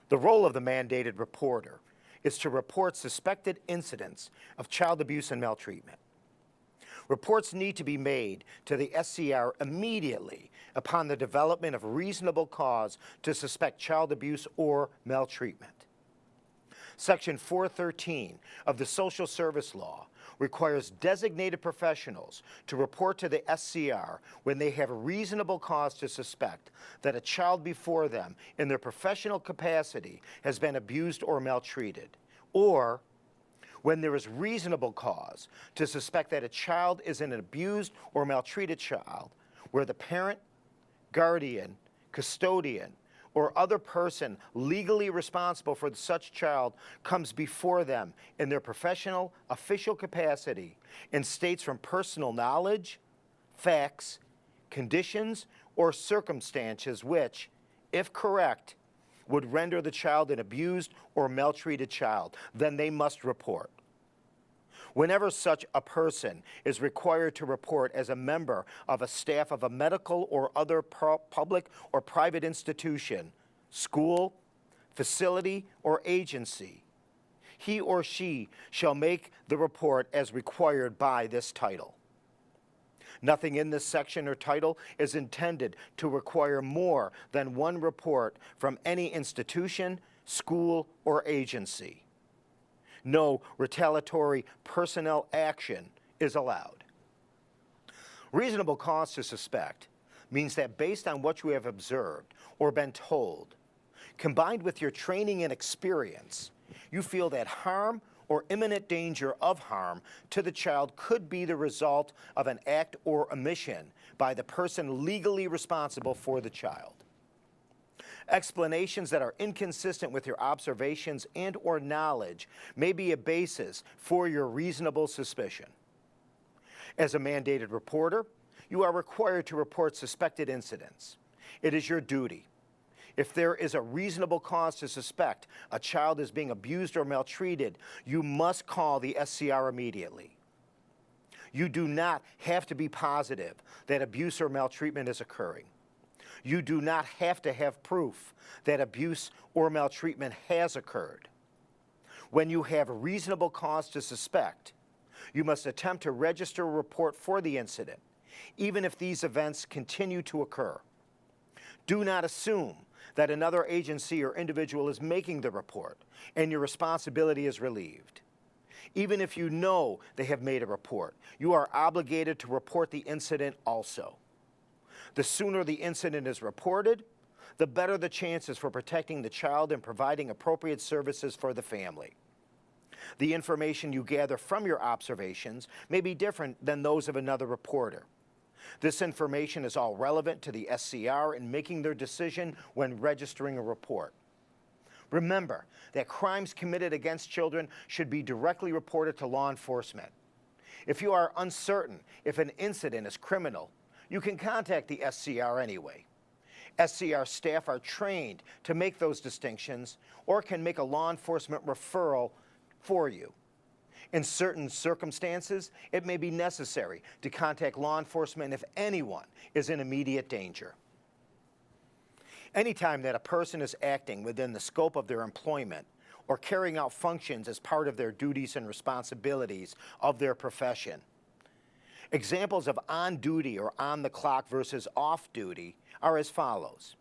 The role of the mandated reporter is to report suspected incidents of child abuse and maltreatment. Reports need to be made to the SCR immediately upon the development of reasonable cause to suspect child abuse or maltreatment. Section 413 of the Social Service Law requires designated professionals to report to the SCR when they have a reasonable cause to suspect that a child before them in their professional capacity has been abused or maltreated, or when there is reasonable cause to suspect that a child is an abused or maltreated child where the parent, guardian, custodian, or other person legally responsible for such child comes before them in their professional, official capacity and states from personal knowledge, facts, conditions, or circumstances which, if correct, would render the child an abused or maltreated child, then they must report. Whenever such a person is required to report as a member of a staff of a medical or other public or private institution, school, facility, or agency, he or she shall make the report as required by this title. Nothing in this section or title is intended to require more than one report from any institution, school, or agency. No retaliatory personnel action is allowed. Reasonable cause to suspect means that based on what you have observed or been told, combined with your training and experience, you feel that harm or imminent danger of harm to the child could be the result of an act or omission by the person legally responsible for the child. Explanations that are inconsistent with your observations and or knowledge may be a basis for your reasonable suspicion. As a mandated reporter, you are required to report suspected incidents. It is your duty. If there is a reasonable cause to suspect a child is being abused or maltreated, you must call the SCR immediately. You do not have to be positive that abuse or maltreatment is occurring. You do not have to have proof that abuse or maltreatment has occurred. When you have a reasonable cause to suspect, you must attempt to register a report for the incident, even if these events continue to occur. Do not assume that another agency or individual is making the report and your responsibility is relieved. Even if you know they have made a report, you are obligated to report the incident also. The sooner the incident is reported, the better the chances for protecting the child and providing appropriate services for the family. The information you gather from your observations may be different than those of another reporter. This information is all relevant to the SCR in making their decision when registering a report. Remember that crimes committed against children should be directly reported to law enforcement. If you are uncertain if an incident is criminal, you can contact the SCR anyway. SCR staff are trained to make those distinctions or can make a law enforcement referral for you. In certain circumstances, it may be necessary to contact law enforcement if anyone is in immediate danger. Anytime that a person is acting within the scope of their employment or carrying out functions as part of their duties and responsibilities of their profession, examples of on-duty or on-the-clock versus off-duty are as follows.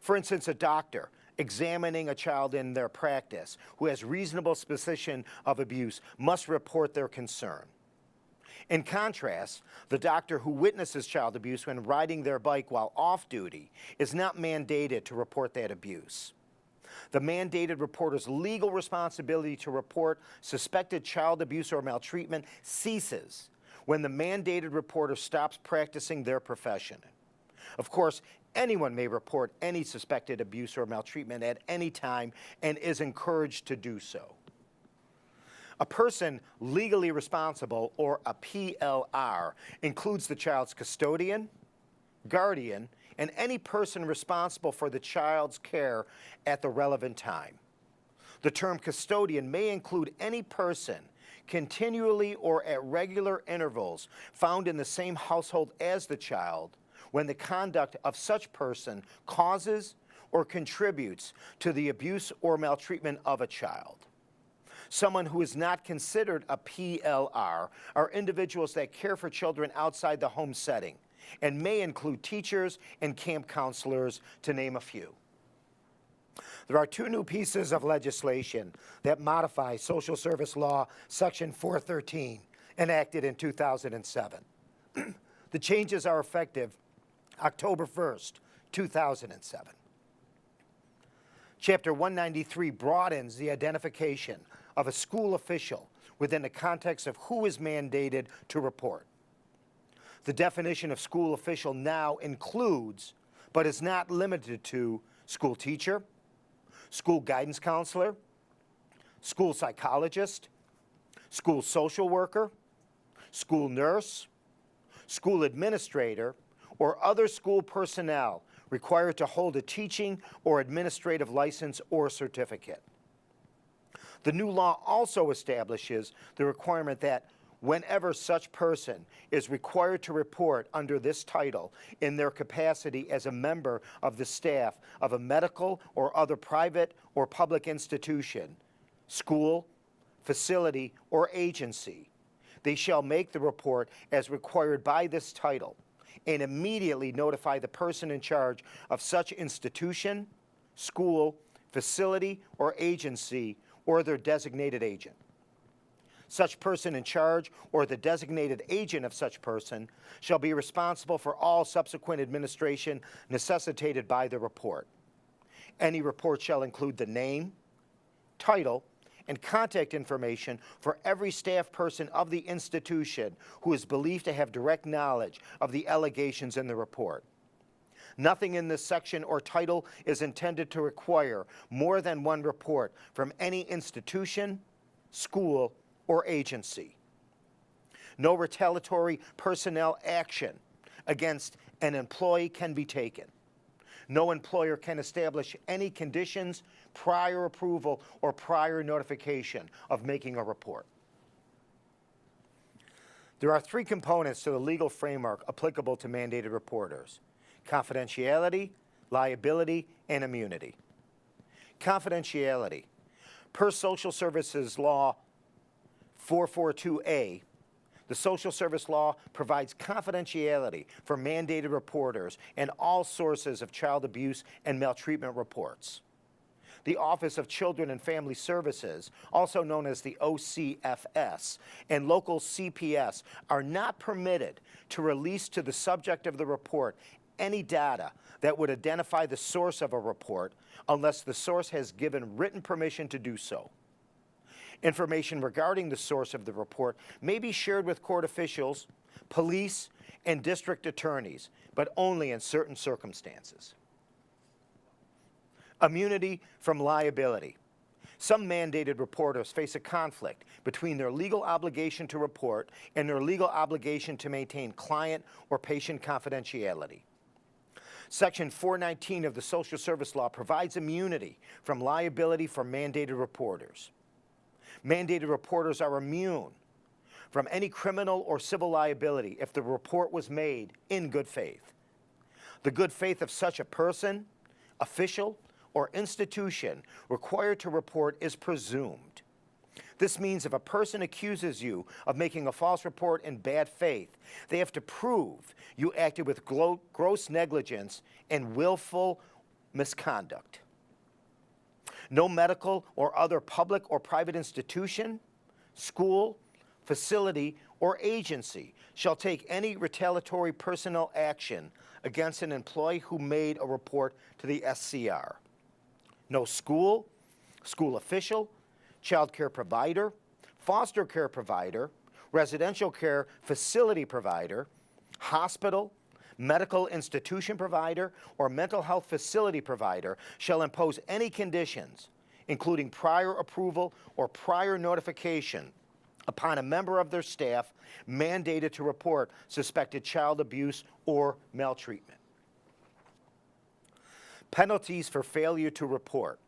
For instance, a doctor examining a child in their practice who has reasonable suspicion of abuse must report their concern. In contrast, the doctor who witnesses child abuse when riding their bike while off-duty is not mandated to report that abuse. The mandated reporter's legal responsibility to report suspected child abuse or maltreatment ceases when the mandated reporter stops practicing their profession. Of course, anyone may report any suspected abuse or maltreatment at any time and is encouraged to do so. A person legally responsible, or a PLR, includes the child's custodian, guardian, and any person responsible for the child's care at the relevant time. The term custodian may include any person continually or at regular intervals found in the same household as the child when the conduct of such person causes or contributes to the abuse or maltreatment of a child. Someone who is not considered a PLR are individuals that care for children outside the home setting and may include teachers and camp counselors, to name a few. There are two new pieces of legislation that modify Social Service Law Section 413, enacted in 2007. The changes are effective October 1st, 2007. Chapter 193 broadens the identification of a school official within the context of who is mandated to report. The definition of school official now includes, but is not limited to, school teacher, school guidance counselor, school psychologist, school social worker, school nurse, school administrator, or other school personnel required to hold a teaching or administrative license or certificate. The new law also establishes the requirement that whenever such person is required to report under this title in their capacity as a member of the staff of a medical or other private or public institution, school, facility, or agency, they shall make the report as required by this title and immediately notify the person in charge of such institution, school, facility, or agency, or their designated agent. Such person in charge or the designated agent of such person shall be responsible for all subsequent administration necessitated by the report. Any report shall include the name, title, and contact information for every staff person of the institution who is believed to have direct knowledge of the allegations in the report. Nothing in this section or title is intended to require more than one report from any institution, school, or agency. No retaliatory personnel action against an employee can be taken. No employer can establish any conditions, prior approval, or prior notification of making a report. There are three components to the legal framework applicable to mandated reporters: confidentiality, liability, and immunity. Confidentiality. Per Social Services Law 442A, the Social Service Law provides confidentiality for mandated reporters and all sources of child abuse and maltreatment reports. The Office of Children and Family Services, also known as the OCFS, and local CPS are not permitted to release to the subject of the report any data that would identify the source of a report unless the source has given written permission to do so. Information regarding the source of the report may be shared with court officials, police, and district attorneys, but only in certain circumstances. Immunity from liability. Some mandated reporters face a conflict between their legal obligation to report and their legal obligation to maintain client or patient confidentiality. Section 419 of the Social Service Law provides immunity from liability for mandated reporters. Mandated reporters are immune from any criminal or civil liability if the report was made in good faith. The good faith of such a person, official, or institution required to report is presumed. This means if a person accuses you of making a false report in bad faith, they have to prove you acted with gross negligence and willful misconduct. No medical or other public or private institution, school, facility, or agency shall take any retaliatory personnel action against an employee who made a report to the SCR. No school, school official, child care provider, foster care provider, residential care facility provider, hospital, medical institution provider, or mental health facility provider shall impose any conditions, including prior approval or prior notification, upon a member of their staff mandated to report suspected child abuse or maltreatment. Penalties for failure to report.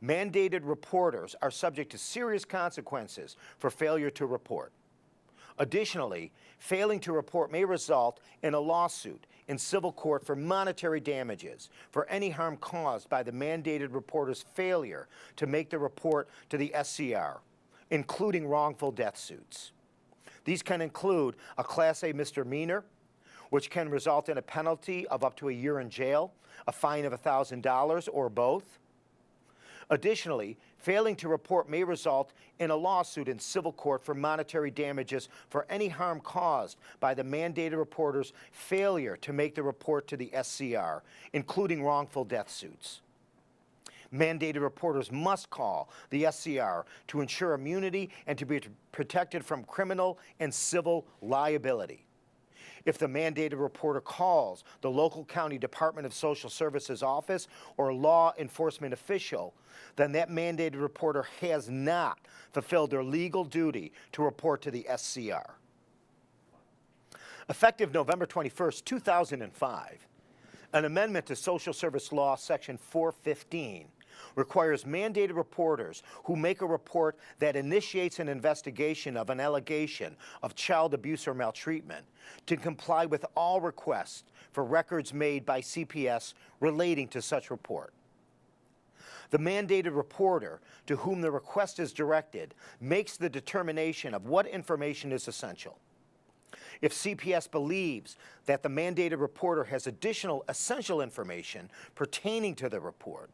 Mandated reporters are subject to serious consequences for failure to report. Additionally, failing to report may result in a lawsuit in civil court for monetary damages for any harm caused by the mandated reporter's failure to make the report to the SCR, including wrongful death suits. These can include a Class A misdemeanor, which can result in a penalty of up to a year in jail, a fine of $1,000, or both. Additionally, failing to report may result in a lawsuit in civil court for monetary damages for any harm caused by the mandated reporter's failure to make the report to the SCR, including wrongful death suits. Mandated reporters must call the SCR to ensure immunity and to be protected from criminal and civil liability. If the mandated reporter calls the local county Department of Social Services office or law enforcement official, then that mandated reporter has not fulfilled their legal duty to report to the SCR. Effective November 21st, 2005, an amendment to Social Service Law Section 415 requires mandated reporters who make a report that initiates an investigation of an allegation of child abuse or maltreatment to comply with all requests for records made by CPS relating to such report. The mandated reporter to whom the request is directed makes the determination of what information is essential. If CPS believes that the mandated reporter has additional essential information pertaining to the report,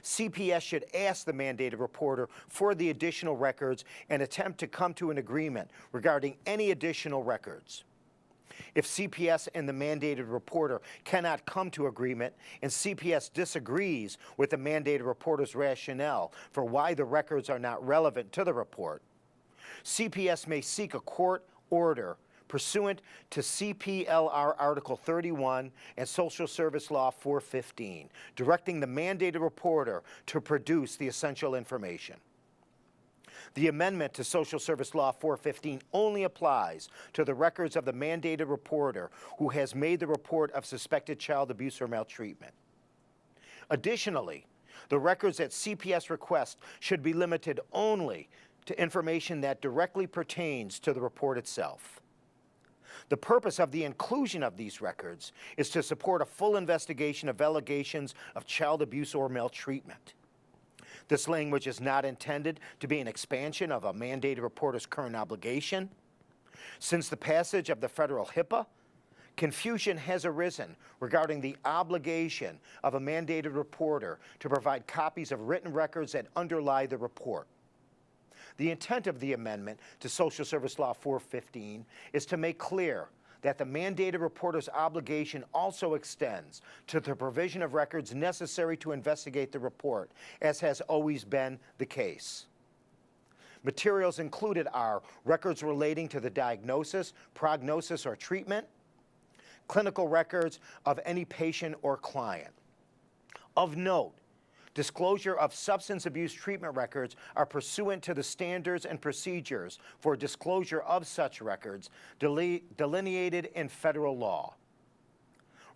CPS should ask the mandated reporter for the additional records and attempt to come to an agreement regarding any additional records. If CPS and the mandated reporter cannot come to agreement and CPS disagrees with the mandated reporter's rationale for why the records are not relevant to the report, CPS may seek a court order pursuant to CPLR Article 31 and Social Service Law 415, directing the mandated reporter to produce the essential information. The amendment to Social Service Law 415 only applies to the records of the mandated reporter who has made the report of suspected child abuse or maltreatment. Additionally, the records that CPS requests should be limited only to information that directly pertains to the report itself. The purpose of the inclusion of these records is to support a full investigation of allegations of child abuse or maltreatment. This language is not intended to be an expansion of a mandated reporter's current obligation. Since the passage of the federal HIPAA, confusion has arisen regarding the obligation of a mandated reporter to provide copies of written records that underlie the report. The intent of the amendment to Social Service Law 415 is to make clear that the mandated reporter's obligation also extends to the provision of records necessary to investigate the report, as has always been the case. Materials included are records relating to the diagnosis, prognosis, or treatment, clinical records of any patient or client. Of note, disclosure of substance abuse treatment records are pursuant to the standards and procedures for disclosure of such records delineated in federal law.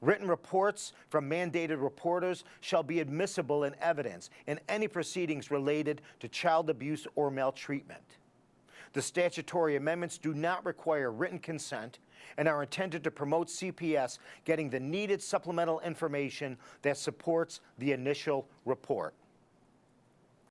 Written reports from mandated reporters shall be admissible in evidence in any proceedings related to child abuse or maltreatment. The statutory amendments do not require written consent and are intended to promote CPS getting the needed supplemental information that supports the initial report.